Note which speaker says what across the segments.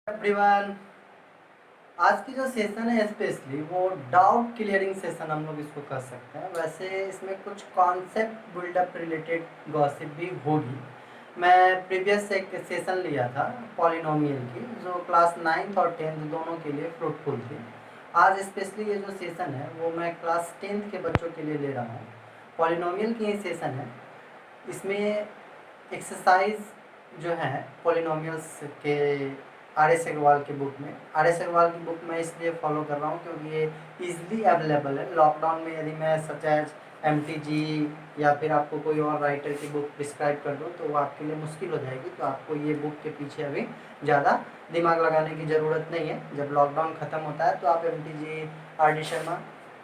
Speaker 1: Everyone, आज की जो सेशन है स्पेशली वो डाउट क्लियरिंग सेशन हम लोग इसको कर सकते हैं। वैसे इसमें कुछ कॉन्सेप्ट बिल्डअप रिलेटेड गॉसिप भी होगी। मैं प्रीवियस एक सेशन लिया था पॉलिनोमियल की, जो क्लास 9th और 10th दोनों के लिए फ्रूटफुल थी। आज स्पेशली ये जो सेशन है वो मैं क्लास 10th के बच्चों के लिए ले रहा हूँ। पॉलिनोमियल की ये सेशन है। इसमें एक्सरसाइज जो है पॉलिनोमियल्स के आर एस अग्रवाल की बुक में, आर एस अग्रवाल की बुक मैं इसलिए फॉलो कर रहा हूँ क्योंकि ये ईजिली अवेलेबल है। लॉकडाउन में यदि मैं सच एज MTG या फिर आपको कोई और राइटर की बुक प्रिस्क्राइब कर दूँ तो वो आपके लिए मुश्किल हो जाएगी। तो आपको ये बुक के पीछे अभी ज़्यादा दिमाग लगाने की ज़रूरत नहीं है। जब लॉकडाउन ख़त्म होता है तो आप MTG, RD शर्मा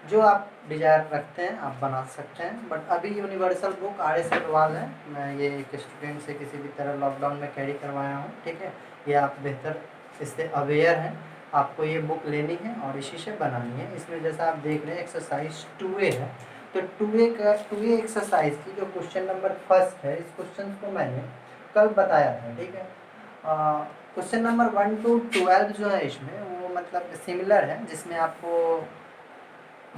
Speaker 1: जो आप डिजायर रखते हैं आप बना सकते हैं। बट अभी universal book R S Aggarwal है। मैं ये एक स्टूडेंट से किसी भी तरह लॉकडाउन में कैरी करवाया हूँ, ठीक है। ये आप बेहतर इससे अवेयर हैं। आपको ये बुक लेनी है और इसी से बनानी है। इसमें जैसा आप देख रहे हैं एक्सरसाइज 2A है, तो 2A एक्सरसाइज की जो क्वेश्चन नंबर फर्स्ट है, इस क्वेश्चन को मैंने कल बताया था, ठीक है। क्वेश्चन नंबर 1 to 12 जो है इसमें वो मतलब सिमिलर है, जिसमें आपको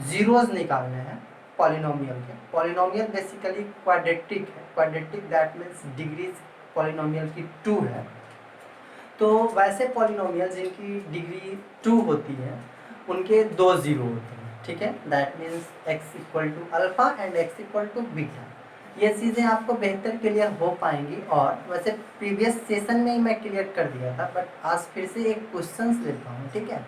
Speaker 1: जीरोज निकालने हैं पॉलिनोमियल के। पॉलिनोमियल बेसिकली क्वाड्रेटिक है। Quadratic that means degrees polynomial की 2 है। तो वैसे पॉलिनोमियल जिनकी डिग्री 2 होती है उनके 2 जीरो होते हैं, ठीक है। That means x equal to alpha and x equal to beta. ये चीज़ें आपको बेहतर क्लियर हो पाएंगी। और वैसे प्रीवियस सेशन में ही मैं क्लियर कर दिया था, बट आज फिर से एक क्वेश्चंस लेता हूँ, ठीक है।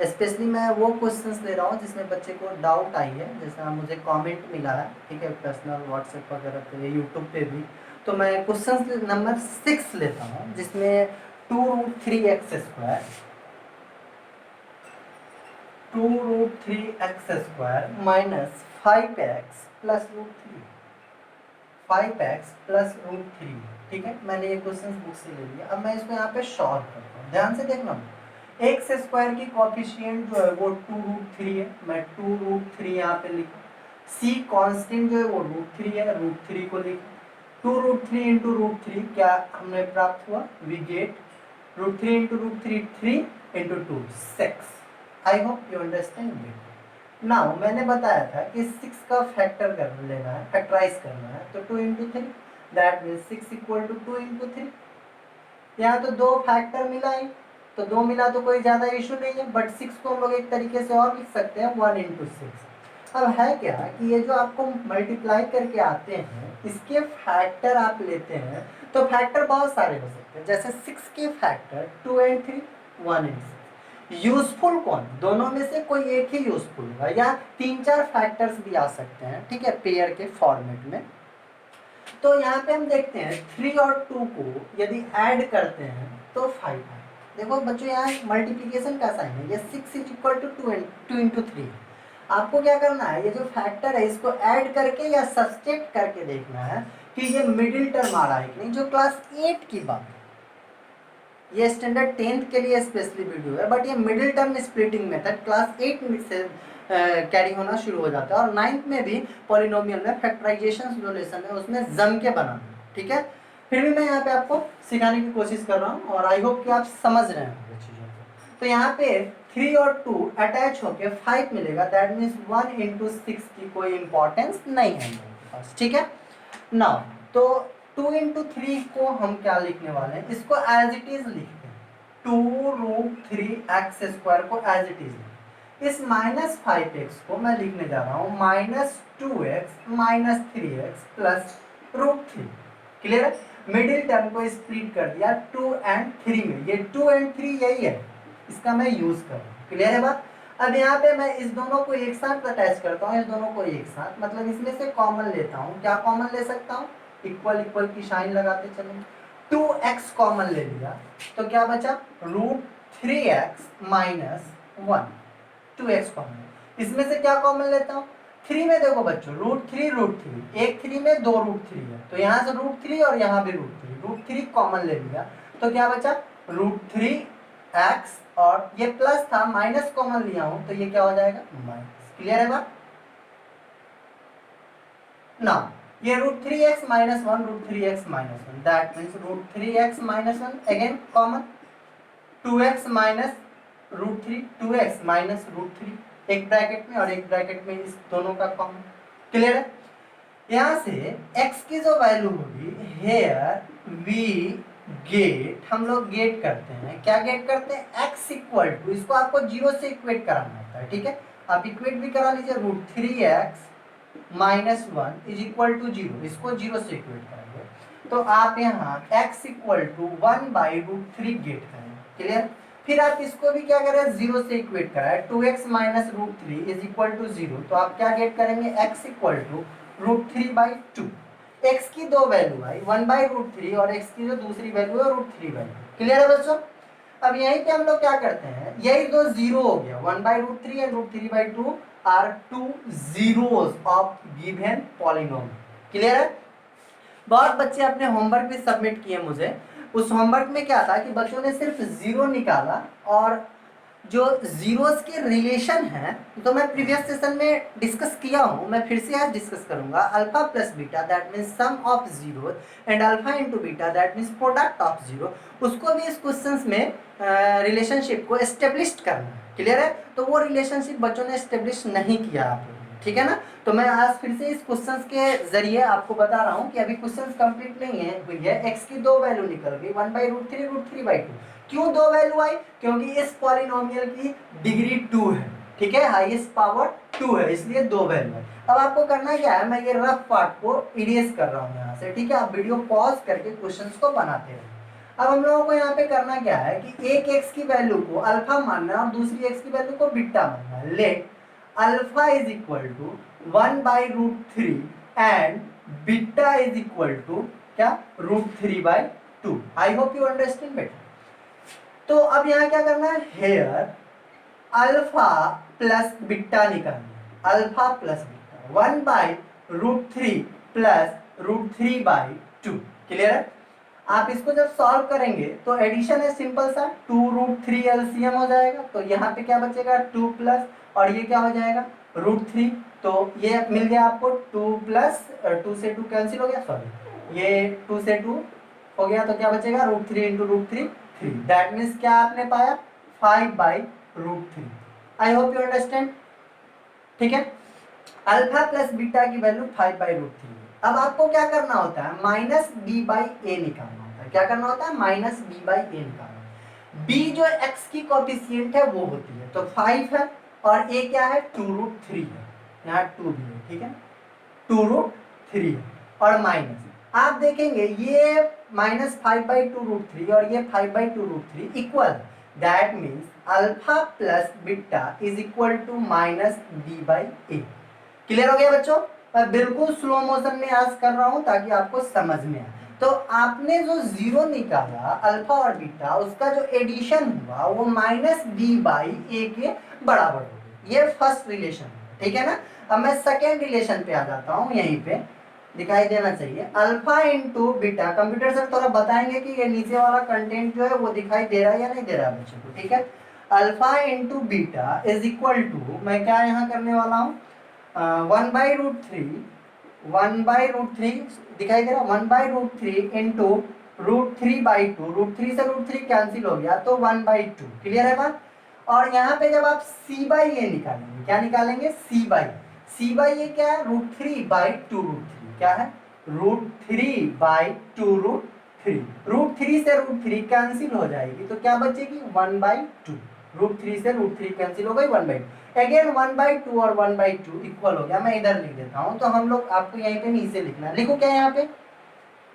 Speaker 1: स्पेशली मैं वो क्वेश्चंस ले रहा हूँ जिसमें बच्चे को डाउट आई है, जैसा मुझे कमेंट मिला है, ठीक है, पर्सनल व्हाट्सएप वगैरह पे, यूट्यूब पे भी। तो मैं क्वेश्चन नंबर 6 लेता हूँ, जिसमें 2√3x² 2√3x² minus 5x plus √3 5x plus √3, ठीक है। मैंने ये क्वेश्चन बुक से ले लिया। अब मैं इसको यहाँ पे सॉल्व करता हूँ, ध्यान से देखना। x² की कोफिशिएंट जो है वो 2√3 है, मैं 2√3 यहाँ पे लिखा। c कांस्टेंट जो है वो √3 है, √3 को लिखा। 2√3 इंटू √3 क्या हमें प्राप्त हुआ? We get √3 into √3 3 into 2 6। I hope you understand it. Now मैंने बताया था कि 6 का फैक्टर कर लेना है, फैक्टराइज करना है, तो 2 into 3 that means 6 equal to 2 into 3। यहाँ तो 2 फैक्टर मिला ही, तो 2 मिला तो कोई ज़्यादा इशू नहीं है। बट 6 को हम लोग एक तरीके से और लिख सकते हैं 1 इंटू 6। अब है क्या कि ये जो आपको मल्टीप्लाई करके आते हैं इसके फैक्टर आप लेते हैं तो फैक्टर बहुत सारे हो सकते हैं। जैसे 6 के फैक्टर 2 एंड 3, 1 एंड 6। यूजफुल कौन? दोनों में से कोई एक ही यूजफुल होगा, या 3-4 फैक्टर्स भी आ सकते हैं, ठीक है, पेयर के फॉर्मेट में। तो यहाँ पे हम देखते हैं 3 और 2 को यदि ऐड करते हैं तो 5 है। देखो बच्चों यहाँ मल्टीप्लीकेशन का साइन है, ये 6 इज इक्वल टू 2 इंटू 3। आपको क्या करना है, ये जो फैक्टर है इसको ऐड करके या सब्सट्रैक्ट करके देखना है कि ये मिडिल टर्म आ रहा है कि नहीं। जो क्लास 8 की बात है, ये स्टैंडर्ड 10th के लिए स्पेशली वीडियो है, बट ये middle term splitting method class 8 से कैरी होना शुरू हो जाता है। और 9th में भी पॉलिनोमियल में फैक्टराइजेशन जो लेसन है उसमें जम के बनाना, ठीक है। फिर भी मैं यहाँ पे आपको सिखाने की कोशिश कर रहा हूँ और आई होप कि आप समझ रहे हैं चीज़ों को। तो यहाँ पे 3 और 2 अटैच होके 5 मिलेगा, दैट मीन्स 1 इंटू 6 की कोई इंपॉर्टेंस नहीं है मेरे पास, ठीक है। नाउ तो 2 इंटू 3 को हम क्या लिखने वाले हैं, इसको एज इट इज लिखते हैं। 2√3x² को एज इट इज। इस -5x को मैं लिखने जा रहा हूं -2x minus 3x plus √3। Clear है? मिडिल टर्म को स्प्लिट कर दिया 2 एंड 3 में। ये 2 एंड 3 यही है, इसका मैं यूज कर रहा हूं। क्लियर है बात? अब यहाँ पे मैं इस दोनों को एक साथ अटैच करता हूँ, इस दोनों को एक साथ, मतलब इसमें से कॉमन लेता हूँ। क्या कॉमन ले सकता हूँ? इक्वल इक्वल की साइन लगाते चलेंगे। 2x कॉमन ले लिया तो क्या बचा? √3x minus 1। 2x कॉमन, इसमें से क्या कॉमन लेता हूँ? 3 में देखो बच्चों √3 एक 3 में 2 √3 है, तो यहाँ से √3 और यहाँ भी √3 कॉमन ले लिया तो क्या बचा? √3x, और ये प्लस था माइनस कॉमन लिया हूं तो ये क्या हो जाएगा? माइनस। क्लियर है बात? ना ये √3x minus 1, √3x minus 1, that means √3x minus 1 again common. 2x minus root three, 2x minus root three, एक ब्रैकेट में और एक ब्रैकेट में इस दोनों का कॉमन। क्लियर है? यहाँ से x की जो वैल्यू होगी, हेयर वी गेट, हम लोग गेट करते हैं, क्या गेट करते हैं, x इक्वल टू, इसको आपको जीरो से इक्वेट कराना होता है, ठीक है, आप इक्वेट भी करा लीजिए, root three x minus one is equal to zero, इसको जीरो से इक्वेट करेंगे तो आप यहाँ x equal to one by root three get करेंगे। क्लियर? फिर आप इसको भी क्या करें, जीरो से इक्वेट कराए, 2x minus root three is equal to zero, तो आप क्या गेट करेंगे, x equal to root three by two. X की दो वैल्यू आई, वन बाई रूट थ्री, और एक्स की जो दूसरी वैल्यू है रूट थ्री बाई। क्लियर है बच्चों? अब यहीं पे हम लोग क्या करते हैं, यही दो जीरो हो गया, one by root three and root three by two are two zeros of given polynomial. Clear है? बहुत बच्चे अपने होमवर्क भी सबमिट किए मुझे, उस होमवर्क में क्या था कि बच्चों ने सिर्फ जीरो निकाला, और जो जीरोस के रिलेशन है तो मैं प्रीवियस सेशन में डिस्कस किया हूँ, मैं फिर से आज डिस्कस करूंगा। Alpha plus beta that means sum of zero and alpha into beta that means product of zero, उसको भी इस क्वेश्चंस में रिलेशनशिप को एस्टेब्लिश करना है। क्लियर है? तो वो रिलेशनशिप बच्चों ने एस्टेब्लिश नहीं किया आप लोगों ने, ठीक है ना। तो मैं आज फिर से इस क्वेश्चंस के जरिए आपको बता रहा हूँ कि अभी क्वेश्चंस कंप्लीट नहीं है हुई है, एक्स की दो वैल्यू निकल गई, one by root three by two. क्यों दो वैल्यू आई? क्योंकि इस पॉलिनोमियल की डिग्री 2 है, ठीक है, हाईएस्ट पावर 2 है, इसलिए दो वैल्यू है। अब आपको करना क्या है, मैं ये रफ पार्ट को इरेज कर रहा हूँ यहाँ से, ठीक है, आप वीडियो पॉज करके क्वेश्चंस को बनाते रहिए। अब हम लोगों को यहाँ पे करना क्या है कि एक एक्स की वैल्यू को अल्फा मानना है और दूसरी एक्स की वैल्यू को बीटा मानना है। Let alpha is equal to one by root three and beta is equal to क्या, root three by two. I hope you understand better. तो अब यहाँ क्या करना है, हेयर अल्फा प्लस बीटा निकालना, alpha plus beta, one by root three plus root three by two. Clear है? आप इसको जब सॉल्व करेंगे तो एडिशन है सिंपल सा, टू रूट थ्री एलसीएम हो जाएगा, तो यहाँ पे क्या बचेगा, टू प्लस, और ये क्या हो जाएगा, रूट थ्री, तो ये मिल गया आपको टू प्लस, टू से टू कैंसिल हो गया, सॉरी ये टू से टू हो गया, तो क्या बचेगा, root three into root three, three, that means क्या आपने पाया, five by root three. I hope you understand, ठीक है। अल्फा प्लस बीटा की value five by root three. अब आपको क्या करना होता है, माइनस बी बाई ए निकालना होता है। क्या करना होता है, माइनस बी बाई ए निकालना। बी जो एक्स की कोफिशिएंट है वो होती है, तो फाइव है, और ए क्या है, टू रूट थ्री है, यहाँ टू भी है, ठीक है, टू रूट थ्री है, और माइनस आप देखेंगे ये minus five by two root three और ये five by two root three equal, that means alpha plus beta is equal to minus b by a. Clear हो गया बच्चों? मैं बिल्कुल स्लो मोशन में आज कर रहा हूं ताकि आपको समझ में आए। तो आपने जो जीरो निकाला अल्फा और बीटा, उसका जो एडिशन हुआ वो माइनस बी बाई ए के बराबर हो गया। ये फर्स्ट रिलेशन, ठीक है ना। अब मैं सेकेंड रिलेशन पे आ जाता हूँ, यहीं पे दिखाई देना चाहिए, alpha into beta. Computer sir थोड़ा बताएंगे कि ये नीचे वाला कंटेंट जो है वो दिखाई दे रहा है या नहीं दे रहा है बच्चों को, ठीक है। Alpha into beta is equal to, मैं क्या यहाँ करने वाला हूँ, one by root three, one by root three दिखाई दे रहा है, one by root three into root three by two, root three से रूट थ्री कैंसिल हो गया तो वन बाई टू। क्लियर है बात? और यहाँ पे जब आप सी बाई ए निकालेंगे, क्या निकालेंगे, सी बाई, सी बाई ए क्या है, root three by two root three, क्या है, root three by two root three, root three से रूट थ्री कैंसिल हो जाएगी तो क्या बचेगी, one by two, root three से रूट थ्री कैंसिल हो गई, one by two, again one by two और वन बाई टू इक्वल हो गया। मैं इधर लिख देता हूँ, तो हम लोग आपको यहीं पे नीचे लिखना है, लिखो क्या यहाँ पे,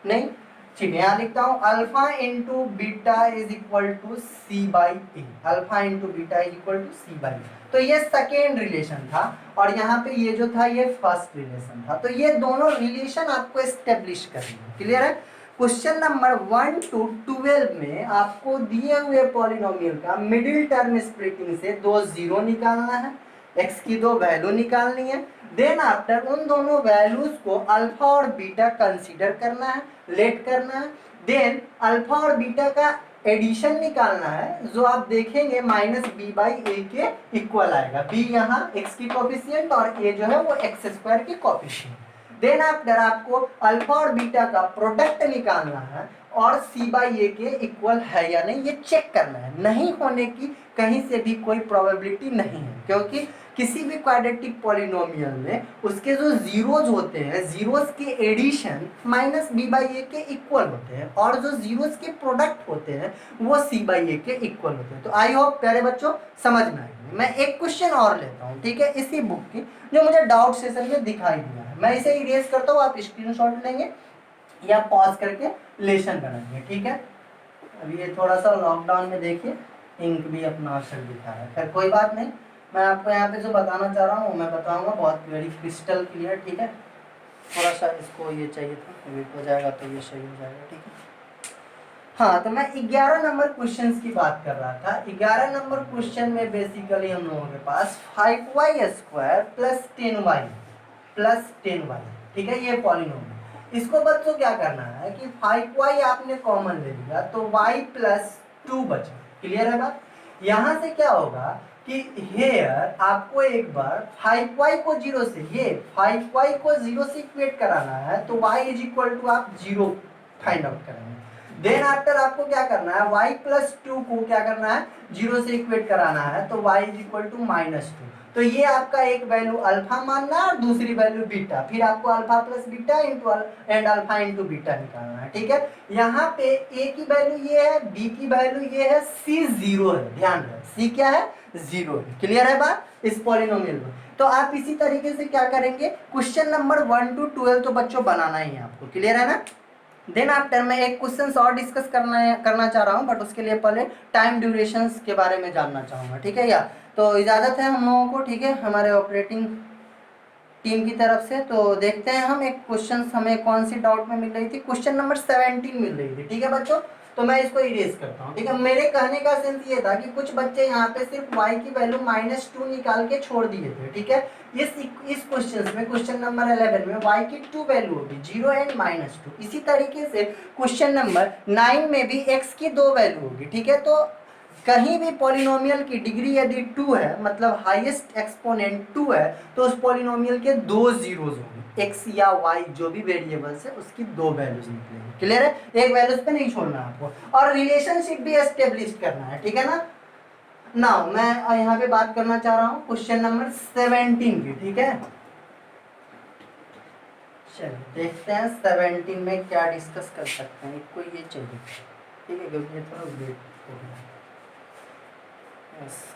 Speaker 1: नहीं ठीक है, यहाँ लिखता हूँ alpha into beta is equal to c by a, alpha into beta is equal to c by. तो ये सेकेंड रिलेशन था और यहाँ पे ये जो था ये फर्स्ट रिलेशन था। तो ये दोनों रिलेशन आपको एस्टेब्लिश करनी है। क्लियर है? क्वेश्चन नंबर 1 to 12 में आपको दिए हुए पॉलिनोमियल का मिडिल टर्म स्प्लिटिंग से दो जीरो निकालना है, एक्स की दो वैल्यू निकालनी है, देन आफ्टर उन दोनों वैल्यूज को अल्फा और बीटा कंसीडर करना है, लेट करना है, देन अल्फा और बीटा का एडिशन निकालना है, जो आप देखेंगे माइनस बी बाई ए के इक्वल आएगा। बी यहाँ एक्स की कोफिशिएंट और ए जो है वो एक्स स्क्वायर की कोफिशिएंट। देन आफ्टर आपको अल्फा और बीटा का प्रोडक्ट निकालना है, और सी बाई ए के इक्वल है या नहीं, ये चेक करना है। नहीं होने की कहीं से भी कोई प्रोबेबिलिटी नहीं है, क्योंकि किसी भी क्वाड्रेटिक पॉलिनोमियल में उसके जो जीरोज होते हैं, जीरोज के एडिशन माइनस बी बाई ए के इक्वल होते हैं, और जो जीरोज के प्रोडक्ट होते हैं वो सी बाई ए के इक्वल होते हैं। तो आई होप प्यारे बच्चों समझ में आएगी। मैं एक क्वेश्चन और लेता हूँ, ठीक है, इसी बुक की, जो मुझे डाउट सेशन में दिखाई दिया है। मैं इसे इरेज करता हूँ, आप स्क्रीनशॉट लेंगे या पॉज करके लेसन बनाएंगे, ठीक है। अभी ये थोड़ा सा लॉकडाउन में देखिए इंक भी अपना असर दिखा है, खैर कोई बात नहीं। मैं आपको यहाँ पे जो बताना चाह रहा हूँ मैं बताऊंगा बहुत वेरी क्रिस्टल क्लियर, ठीक है। थोड़ा सा इसको ये चाहिए था, वेट हो जाएगा तो ये सही हो जाएगा, ठीक है। हाँ, तो मैं 11 नंबर क्वेश्चन की बात कर रहा था। 11 नंबर क्वेश्चन में बेसिकली हम लोगों के पास 5y² plus 10y plus 10y, ठीक है, ये पॉलिनोमियल। इसको बच्चों क्या करना है कि 5y आपने कॉमन ले लिया तो y प्लस 2 बचा। क्लियर है बात। यहाँ से क्या होगा कि हेयर आपको एक बार 5y को 0 से, ये 5y को 0 से इक्वेट कराना है, तो y इज इक्वल टू आप 0 फाइंड आउट करेंगे। देन आफ्टर आपको क्या करना है, y प्लस 2 को क्या करना है, 0 से इक्वेट कराना है, तो y इज इक्वल टू -2। तो ये आपका एक वैल्यू अल्फा मानना है और दूसरी वैल्यू बीटा, फिर आपको alpha plus beta into and alpha into beta निकालना है, ठीक है। यहाँ पे a की वैल्यू ये है, b की वैल्यू ये है, c 0 है, ध्यान रहे c क्या है, 0 है। क्लियर है बात इस पॉलिनोमियल में। तो आप इसी तरीके से क्या करेंगे, क्वेश्चन नंबर 1 to 12 तो बच्चों बनाना ही है आपको। क्लियर है ना। देन आफ्टर मैं एक क्वेश्चन और डिस्कस करना चाह रहा हूँ, बट उसके लिए पहले टाइम ड्यूरेशंस के बारे में जानना चाहूँगा, ठीक है। या तो इजाज़त है हम लोगों को, ठीक है, हमारे ऑपरेटिंग टीम की तरफ से। तो देखते हैं हम एक क्वेश्चन हमें कौन सी डाउट में मिल रही थी, क्वेश्चन नंबर 17 मिल रही थी, ठीक है बच्चों। तो मैं इसको इरेज करता हूँ, ठीक है। मेरे कहने का सेंस ये था कि कुछ बच्चे यहाँ पे सिर्फ y की वैल्यू -2 निकाल के छोड़ दिए थे, ठीक है। इस क्वेश्चन में, क्वेश्चन नंबर 11 में y की 2 वैल्यू होगी, 0 एंड -2। इसी तरीके से क्वेश्चन नंबर 9 में भी x की 2 वैल्यू होगी, ठीक है। तो कहीं भी पॉलिनोमियल की डिग्री यदि 2 है, मतलब हाईएस्ट एक्सपोनेंट 2 है, तो उस पॉलिनोमियल के 2 जीरोज होंगे, x या y जो भी वेरिएबल्स है उसकी 2 वैल्यूज निकलेंगी। क्लियर है, एक वैल्यूज पे नहीं छोड़ना आपको, और रिलेशनशिप भी एस्टेब्लिश करना है, ठीक है ना। नाउ मैं यहाँ पे बात करना चाह रहा हूँ क्वेश्चन नंबर 17 की, ठीक है। चलिए देखते हैं 17 में क्या डिस्कस कर सकते हैं। कोई ये चाहिए, ठीक है, क्योंकि ये थोड़ा लेट हो गया,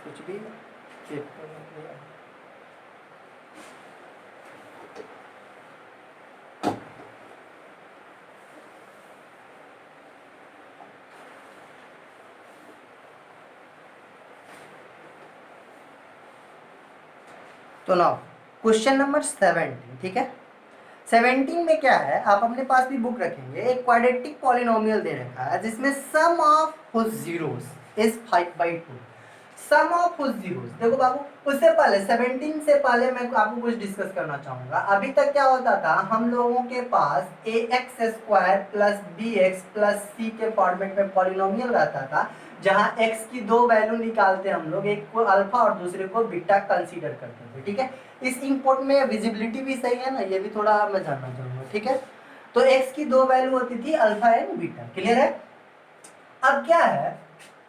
Speaker 1: कुछ भी तो नाउ क्वेश्चन नंबर 17, ठीक है। 17 में क्या है, आप अपने पास भी बुक रखेंगे, एक क्वाड्रेटिक पॉलिनोमियल दे रखा है जिसमें sum of whose zeros is 5/2। Sum of whose zeros, देखो बाबू, उससे पहले 17 से पहले मैं आपको कुछ डिस्कस करना चाहूंगा। अभी तक क्या होता था, हम लोगों के पास ax² plus bx plus c के फॉर्मेट में पॉलिनोमियल रहता था, जहां x की 2 वैल्यू निकालते हम लोग, एक को अल्फा और दूसरे को बीटा कंसीडर करते थे, ठीक है। इस इंपोर्ट में विजिबिलिटी भी सही है ना, ये भी थोड़ा मैं जानना चाहूंगा, ठीक है। तो x की 2 वैल्यू होती थी अल्फा एंड बीटा। क्लियर है। अब क्या है,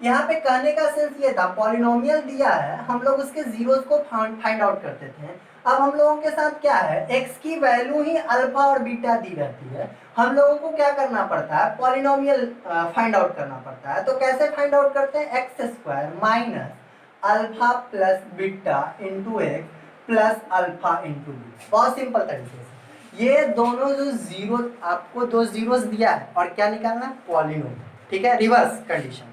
Speaker 1: यहाँ पे कहने का सेंस ये था, पॉलिनोमियल दिया है, हम लोग उसके जीरोस को फाइंड आउट करते थे। अब हम लोगों के साथ क्या है, x की वैल्यू ही अल्फा और बीटा दी रहती है, हम लोगों को क्या करना पड़ता है, पॉलिनोमियल फाइंड आउट करना पड़ता है। तो कैसे फाइंड आउट करते हैं, x² minus alpha plus beta into x plus alpha into beta. बहुत सिंपल तरीके से ये दोनों जो जीरो, आपको 2 जीरोस दिया है और क्या निकालना है, पॉलिनोमियल, ठीक है। रिवर्स कंडीशन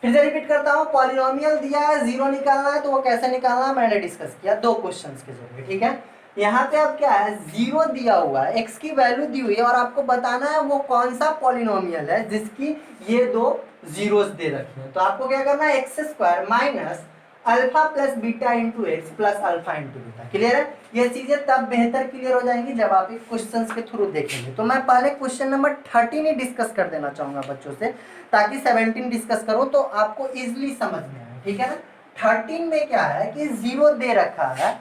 Speaker 1: फिर से रिपीट करता हूँ, पॉलिनोमियल दिया है, 0 निकालना है, तो वो कैसे निकालना है मैंने डिस्कस किया 2 क्वेश्चंस के जरिए, ठीक है। यहाँ पे अब क्या है, 0 दिया हुआ है, x की वैल्यू दी हुई है, और आपको बताना है वो कौन सा पॉलिनोमियल है जिसकी ये 2 जीरोस दे रखी है। तो आपको क्या करना है, x² minus alpha plus beta into x plus alpha into beta. Clear है। ये चीजें तब बेहतर क्लियर हो जाएंगी जब आप एक क्वेश्चंस के थ्रू देखेंगे। तो मैं पहले क्वेश्चन नंबर 13 ही डिस्कस कर देना चाहूंगा बच्चों से, ताकि 17 डिस्कस करो तो आपको इजिली समझ में आए, ठीक है ना। 13 में क्या है कि 0 दे रखा है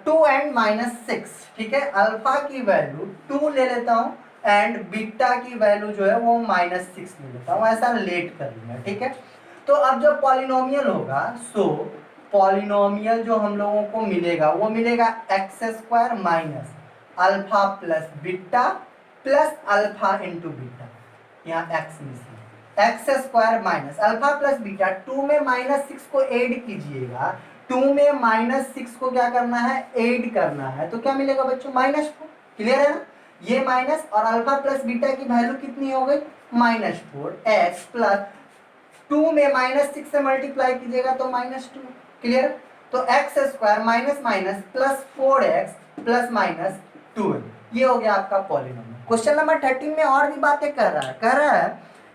Speaker 1: 2 एंड -6, ठीक है। अल्फा की वैल्यू 2 ले लेता हूँ एंड बीटा की वैल्यू जो है वो -6 ले लेता हूँ, ऐसा लेट कर लिया, ठीक है। तो अब जब पॉलिनोमियल होगा, सो पॉलिनोमियल जो हम लोगों को मिलेगा वो मिलेगा x² minus alpha plus beta plus alpha into beta, यहाँ x missing, x² minus alpha plus beta, 2 में -6 को ऐड कीजिएगा, 2 में -6 को क्या करना है, ऐड करना है, तो क्या मिलेगा बच्चों, -4, क्लियर है ना। ये माइनस और अल्फा प्लस बीटा की वैल्यू कितनी हो गई, -4, x प्लस 2 में -6 से मल्टीप्लाई कीजिएगा तो -2, क्लियर। तो x² minus minus plus 4x plus -2, ये हो गया आपका पॉलिनोमियल। क्वेश्चन नंबर 13 में और भी बातें कह रहा है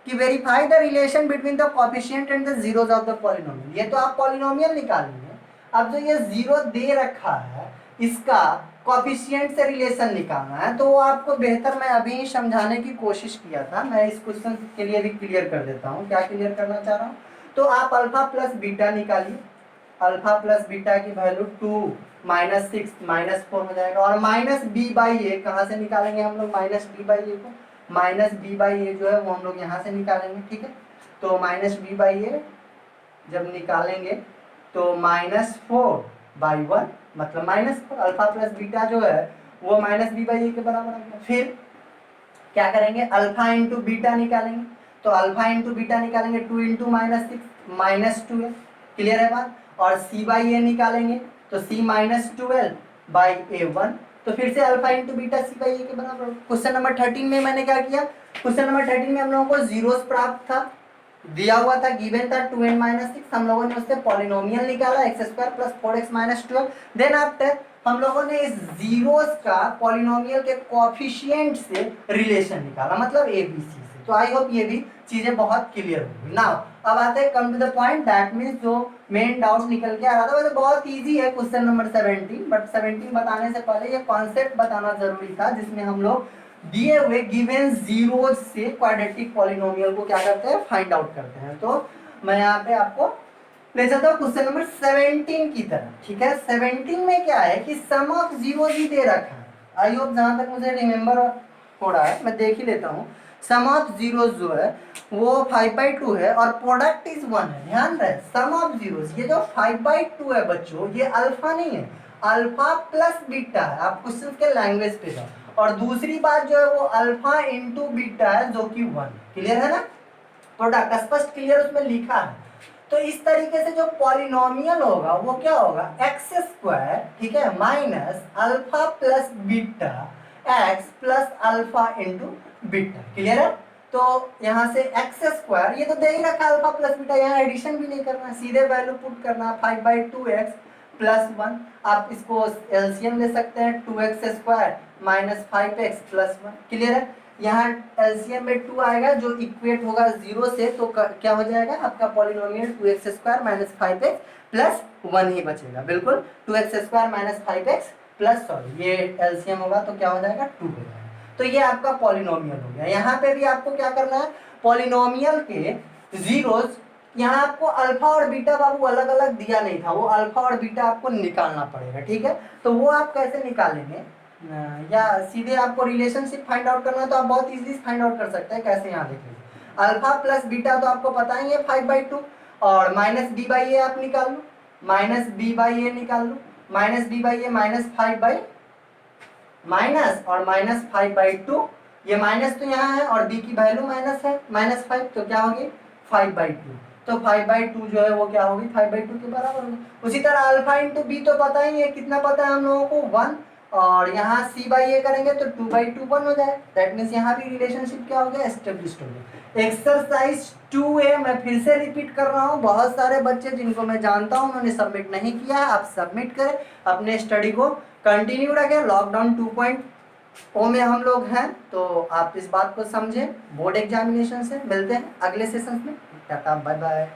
Speaker 1: कि verify the relation between the coefficient and the zeros of the polynomial. ये तो आप पॉलिनोमियल निकालेंगे, अब जो ये जीरो दे रखा है इसका कोएफिशिएंट से रिलेशन निकालना है, तो वो आपको बेहतर मैं अभी समझाने की कोशिश किया था, मैं इस क्वेश्चन के लिए भी क्लियर कर देता हूँ। क्या क्लियर करना चाह रहा हूँ, तो आप अल्फा प्लस बीटा निकालिए, अल्फा प्लस बीटा की वैल्यू 2 -6 -4 हो जाएगा, और -b/a कहाँ से निकालेंगे हम लोग, -b/a को, -b/a जो है वो हम लोग यहाँ से निकालेंगे, ठीक है। तो -b/a जब निकालेंगे तो -4/1 मतलब -4, अल्फा प्लस बीटा जो है वो -b/a के बराबर आ गया। फिर क्या करेंगे, अल्फा इंटू बीटा निकालेंगे, तो अल्फा इंटू बीटा निकालेंगे, 2 इंटू -6 -2 है, क्लियर है बात। और c/a निकालेंगे तो c -12/a1, तो फिर से अल्फा इंटू बीटा c/a के बराबर। क्वेश्चन नंबर 13 में मैंने क्या किया, क्वेश्चन नंबर 13 में हम लोगों को जीरोस प्राप्त था, दिया हुआ था, गिवन था 2n - 6, हम लोगों ने उससे पॉलिनोमियल निकाला x² plus 4x - 12, then after हम लोगों ने इस जीरोस का पॉलिनोमियल के कोएफिशिएंट से रिलेशन निकाला, मतलब ABC से। तो आई होप ये भी चीजें बहुत क्लियर होगी। नाउ अब आते हैं come to the point, that means जो मेन डाउट निकल के आ रहा था, वैसे बहुत इजी है क्वेश्चन नंबर 17, बट 17 बताने से पहले ये कॉन्सेप्ट बताना जरूरी था, जिसमें हम लोग दिए हुए गिवन जीरो से क्वाड्रेटिक पॉलिनोमियल को क्या करते हैं, फाइंड आउट करते हैं। तो मैं यहाँ पे आपको ले जाता हूँ क्वेश्चन नंबर 17 की तरफ, ठीक है। 17 में क्या है कि सम ऑफ जीरो ही दे रखा है, आई होप जहां तक मुझे रिमेम्बर हो रहा है मैं देख ही लेता हूँ। सम ऑफ जीरो जो है वो 5/2 है और प्रोडक्ट इज 1 है, ध्यान रहे, सम ऑफ जीरोस, ये जो 5/2 है बच्चों, ये अल्फा नहीं है, अल्फा प्लस बीटा है, आप क्वेश्चन के लैंग्वेज पे जाओ। और दूसरी बात जो है वो अल्फा इंटू बीटा है, जो कि 1, क्लियर है ना, प्रोडक्ट स्पष्ट क्लियर उसमें लिखा है। तो इस तरीके से जो पॉलिनोमियल होगा वो क्या होगा, x², ठीक है, minus alpha plus beta x plus alpha into beta, clear है। तो यहाँ से x², ये तो दे ही रखा अल्फा प्लस बीटा, यहाँ एडिशन भी नहीं करना, सीधे वैल्यू पुट करना, 5/2x प्लस 1, आप इसको एलसीएम ले सकते हैं, 2x² minus 5x plus 1, clear है। यहाँ एलसीएम में 2 आएगा जो इक्वेट होगा 0 से, तो क्या हो जाएगा आपका polynomial 2x² minus 5x plus 1 ही बचेगा, बिल्कुल 2x² minus 5x plus, sorry ये एलसीएम होगा तो क्या हो जाएगा 2 हो जाएगा। तो ये आपका पॉलिनोमियल हो गया। यहाँ पे भी आपको क्या करना है, पॉलिनोमियल के जीरोस, यहाँ आपको अल्फा और बीटा बाबू अलग अलग दिया नहीं था, वो अल्फा और बीटा आपको निकालना पड़ेगा, ठीक है। तो वो आप कैसे निकालेंगे, या सीधे आपको रिलेशनशिप फाइंड आउट करना है तो आप बहुत इजीली फाइंड आउट कर सकते हैं। कैसे, यहाँ देखिए, अल्फा प्लस बीटा तो आपको पता ही है 5/2, और माइनस b/a आप निकाल लो, माइनस b/a निकाल लो, माइनस b/a माइनस 5 माइनस और माइनस 5/2, ये माइनस तो यहाँ है और b की वैल्यू माइनस है -5, तो क्या होगी 5/2, तो 5/2 जो है वो क्या होगी 5/2 के बराबर होगी। उसी तरह अल्फा इंटू बी तो पता ही है, कितना पता है हम लोगों को 1, और यहाँ c/a करेंगे तो 2/2 1 हो जाए, दैट मीन्स यहाँ भी रिलेशनशिप क्या हो गया, एस्टेब्लिश्ड हो गया। एक्सरसाइज 2a मैं फिर से रिपीट कर रहा हूँ, बहुत सारे बच्चे जिनको मैं जानता हूँ उन्होंने सबमिट नहीं किया है, आप सबमिट करें, अपने स्टडी को कंटिन्यू रखें। लॉकडाउन 2.0 में हम लोग हैं, तो आप इस बात को समझें, बोर्ड एग्जामिनेशन से मिलते हैं अगले सेशन में, टाटा बाय बाय।